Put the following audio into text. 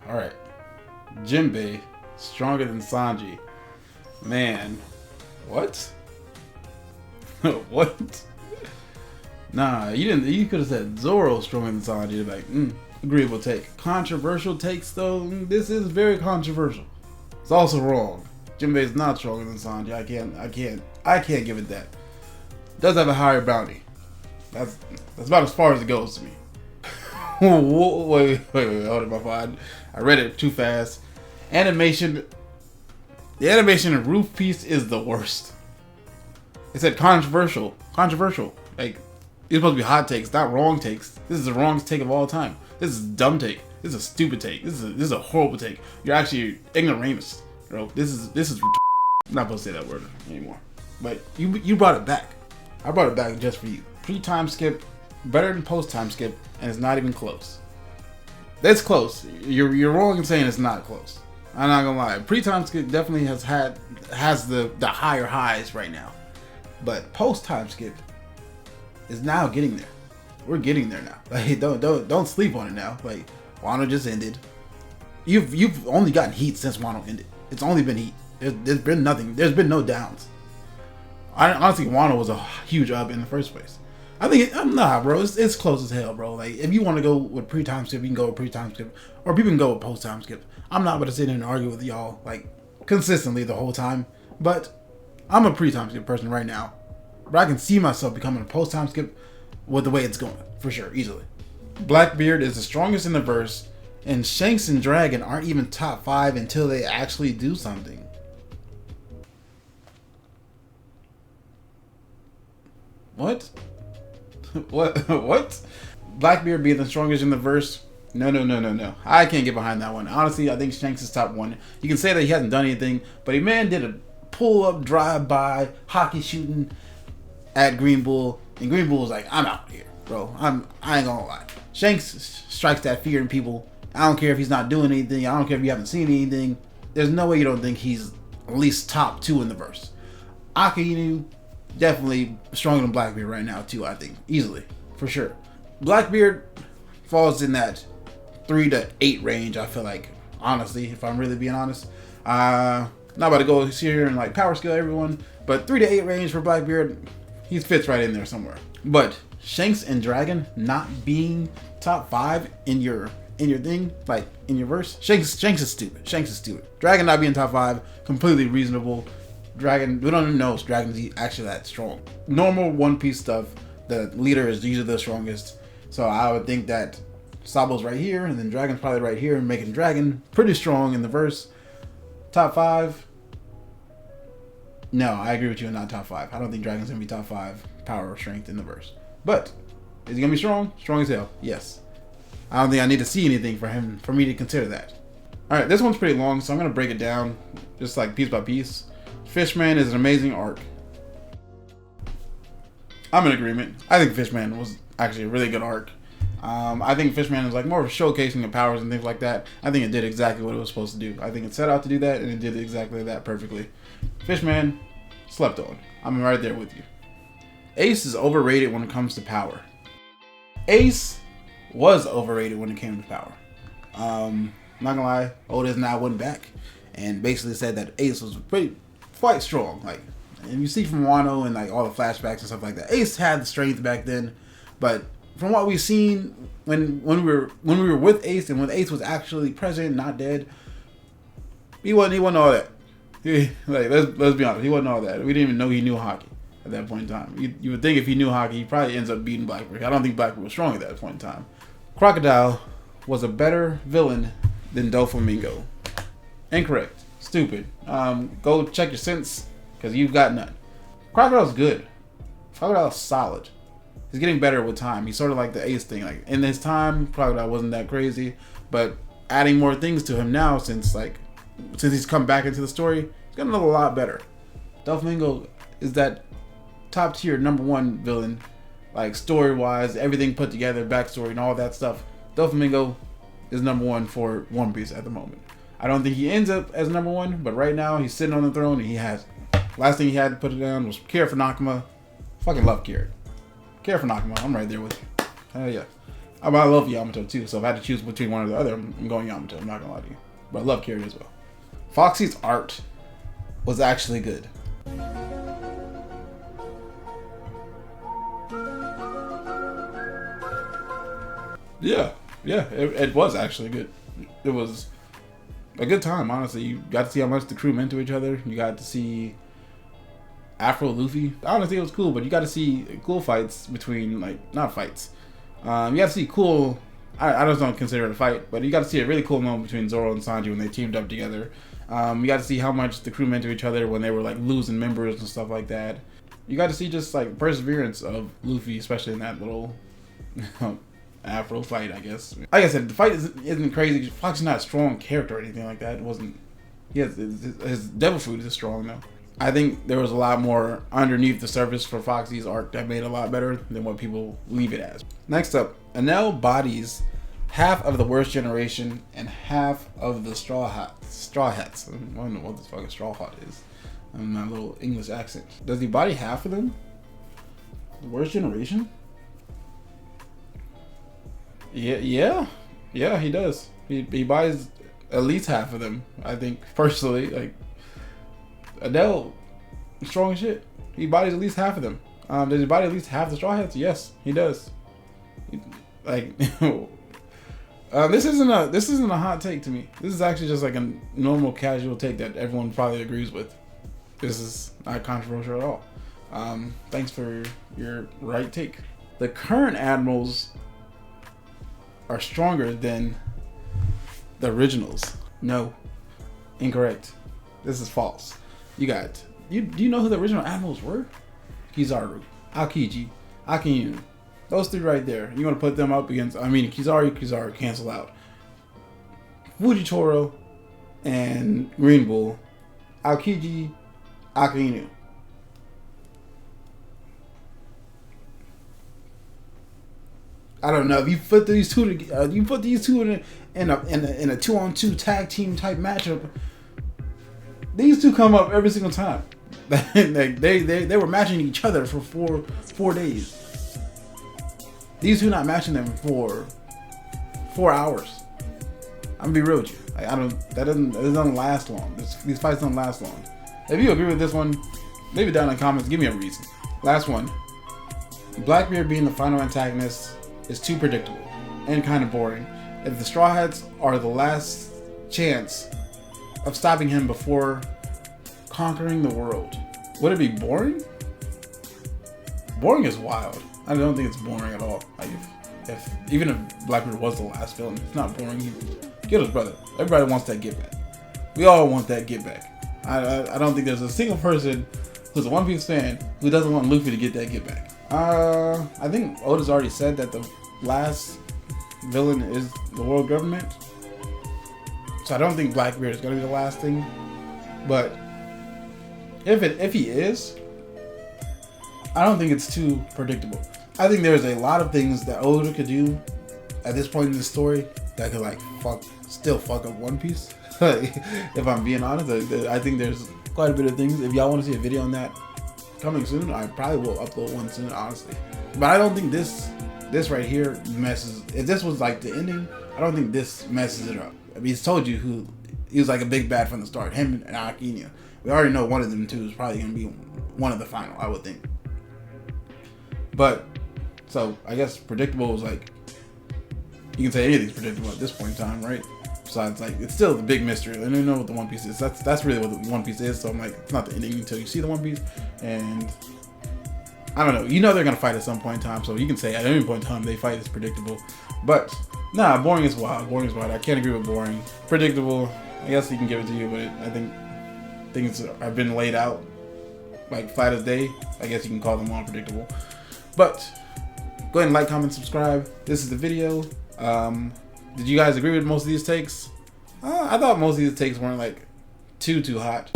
Alright. Jinbei, stronger than Sanji. Man. What? What? Nah, you could have said Zoro stronger than Sanji. Like, agreeable take. Controversial takes though. This is very controversial. It's also wrong. Jinbei is not stronger than Sanji. I can't give it that. Does have a higher bounty. That's about as far as it goes to me. wait, hold on, my phone. I read it too fast. Animation. The animation of Roof Piece is the worst. It said controversial. Like, it's supposed to be hot takes, not wrong takes. This is the wrongest take of all time. This is a dumb take. This is a stupid take. This is a horrible take. You're actually ignoramus, bro. This is. I'm not supposed to say that word anymore. But you brought it back. I brought it back just for you. Pre-time skip, better than post-time skip, and it's not even close. That's close. You're wrong in saying it's not close. I'm not gonna lie. Pre-time skip definitely has the higher highs right now, but post-time skip is now getting there. We're getting there now. Like, don't sleep on it now. Like, Wano just ended. You've only gotten heat since Wano ended. It's only been heat. There's been nothing. There's been no downs. Honestly, Wano was a huge up in the first place. I think bro. It's close as hell, bro. Like, if you want to go with pre-time skip, you can go with pre-time skip, or people can go with post-time skip. I'm not about to sit here and argue with y'all like consistently the whole time, but I'm a pre-time skip person right now. But I can see myself becoming a post-time skip with the way it's going, for sure, easily. Blackbeard is the strongest in the verse, and Shanks and Dragon aren't even top 5 until they actually do something. What? What? Blackbeard being the strongest in the verse? No. I can't get behind that one. Honestly, I think Shanks is top 1. You can say that he hasn't done anything, but man did a pull-up, drive-by, hockey shooting at Green Bull, and Green Bull was like, I'm out here, bro. I ain't gonna lie. Shanks strikes that fear in people. I don't care if he's not doing anything. I don't care if you haven't seen anything. There's no way you don't think he's at least top 2 in the verse. Akainu, definitely stronger than Blackbeard right now too, I think. Easily. For sure. Blackbeard falls in that 3 to 8 range, I feel like. Honestly, if I'm really being honest. Not about to go here and like power scale everyone, but 3 to 8 range for Blackbeard, he fits right in there somewhere. But Shanks and Dragon not being top 5 in your thing, like in your verse, Shanks is stupid. Dragon not being top 5, completely reasonable. Dragon, we don't even know if Dragon's actually that strong. Normal One Piece stuff, the leader is usually the strongest. So I would think that Sabo's right here, and then Dragon's probably right here, making Dragon pretty strong in the verse. Top 5? No, I agree with you, not top 5. I don't think Dragon's gonna be top 5 power or strength in the verse. But is he gonna be strong? Strong as hell, yes. I don't think I need to see anything for me to consider that. Alright, this one's pretty long, so I'm gonna break it down just like piece by piece. Fishman is an amazing arc. I'm in agreement. I think Fishman was actually a really good arc. I think Fishman is like more of a showcasing of powers and things like that. I think it did exactly what it was supposed to do. I think it set out to do that, and it did exactly that perfectly. Fishman, slept on. I'm right there with you. Ace is overrated when it comes to power. Ace was overrated when it came to power. I'm not gonna lie, Oda's now went back and basically said that Ace was quite strong. Like, and you see from Wano and like all the flashbacks and stuff like that, Ace had the strength back then, but from what we've seen when we were with Ace and when Ace was actually present, not dead, he wasn't all that. Let's be honest, he wasn't all that. We didn't even know he knew hockey at that point in time. You would think if he knew hockey, he probably ends up beating Blackbeard. I don't think Blackbeard was strong at that point in time. Crocodile was a better villain than Doflamingo. Incorrect. Stupid. Go check your sense, because you've got none. Crocodile's good. Crocodile's solid. He's getting better with time. He's sort of like the Ace thing. Like, in his time, Crocodile wasn't that crazy, but adding more things to him now since he's come back into the story, he's getting a lot better. Doflamingo is that top tier #1 villain, like story wise, everything put together, backstory and all that stuff. Doflamingo is #1 for One Piece at the moment. I don't think he ends up as #1, but right now he's sitting on the throne and he has it. Last thing he had to put it down was Kira for Nakama. Fucking love Kira. Kira for Nakama, I'm right there with you. Hell yeah. I love Yamato too, so if I had to choose between one or the other, I'm going Yamato. I'm not gonna lie to you, but I love Kiryu as well. Foxy's art was actually good. Yeah, it was actually good. It was a good time, honestly. You got to see how much the crew meant to each other. You got to see Afro Luffy. Honestly, it was cool, but you got to see cool fights between, like, not fights. You got to see cool. I just don't consider it a fight, but you got to see a really cool moment between Zoro and Sanji when they teamed up together. You got to see how much the crew meant to each other when they were like losing members and stuff like that. You got to see just like perseverance of Luffy, especially in that little Afro fight, I guess. Like I said, the fight isn't crazy. Foxy's not a strong character or anything like that. It wasn't. His devil fruit is strong though. I think there was a lot more underneath the surface for Foxy's arc that made it a lot better than what people leave it as. Next up, Enel bodies half of the worst generation and half of the Straw Hats. I don't know what the fuck a Straw Hat is. My little English accent. Does he body half of them? The worst generation? Yeah, he does. He buys at least half of them. I think personally, like Enel, strong as shit. He bodies at least half of them. Does he body at least half the Straw Hats? Yes, he does. This isn't a hot take to me. This is actually just like a normal, casual take that everyone probably agrees with. This is not controversial at all. Thanks for your right take. The current admirals are stronger than the originals. No, incorrect. This is false. Do you know who the original admirals were? Kizaru, Aokiji, Akainu. Those three right there. You want to put them up against, Kizaru cancel out. Fujitora and Green Bull, Aokiji, Akainu. I don't know if you put these two in a 2-on-2 tag team type matchup. These two come up every single time. they were matching each other for four days. These two not matching them for 4 hours. I'm gonna be real with you. It doesn't last long. These fights don't last long. If you agree with this one, leave it down in the comments. Give me a reason. Last one. Blackbeard being the final antagonist is too predictable and kind of boring. If the Straw Hats are the last chance of stopping him before conquering the world, would it be boring? Boring is wild. I don't think it's boring at all. Like even if Blackbeard was the last villain, it's not boring. He killed his brother. Everybody wants that get back. We all want that get back. I don't think there's a single person who's a One Piece fan who doesn't want Luffy to get that get back. I think Oda's already said that the last villain is the world government. So I don't think Blackbeard is going to be the last thing. But if he is, I don't think it's too predictable. I think there's a lot of things that Oda could do at this point in the story that could still fuck up One Piece. If I'm being honest, I think there's quite a bit of things. If y'all want to see a video on that coming soon, I probably will upload one soon, honestly. But I don't think this right here messes. If this was like the ending, I don't think this messes it up. I mean, he's told you he was like a big bad from the start. Him and Akainu. We already know one of them two is probably gonna be one of the final, I would think. But so I guess predictable was like, you can say anything's predictable at this point in time, right? Besides, like, it's still the big mystery. I don't know what the One Piece is. That's really what the One Piece is. So I'm like, it's not the ending until you see the One Piece. And I don't know. You know they're gonna fight at some point in time. So you can say at any point in time they fight is predictable. But nah, boring is wild. Boring is wild. I can't agree with boring. Predictable, I guess you can give it to you, but I think things have been laid out like flat as day. I guess you can call them unpredictable. But go ahead and like, comment, subscribe. This is the video. Did you guys agree with most of these takes? I thought most of these takes weren't like too hot.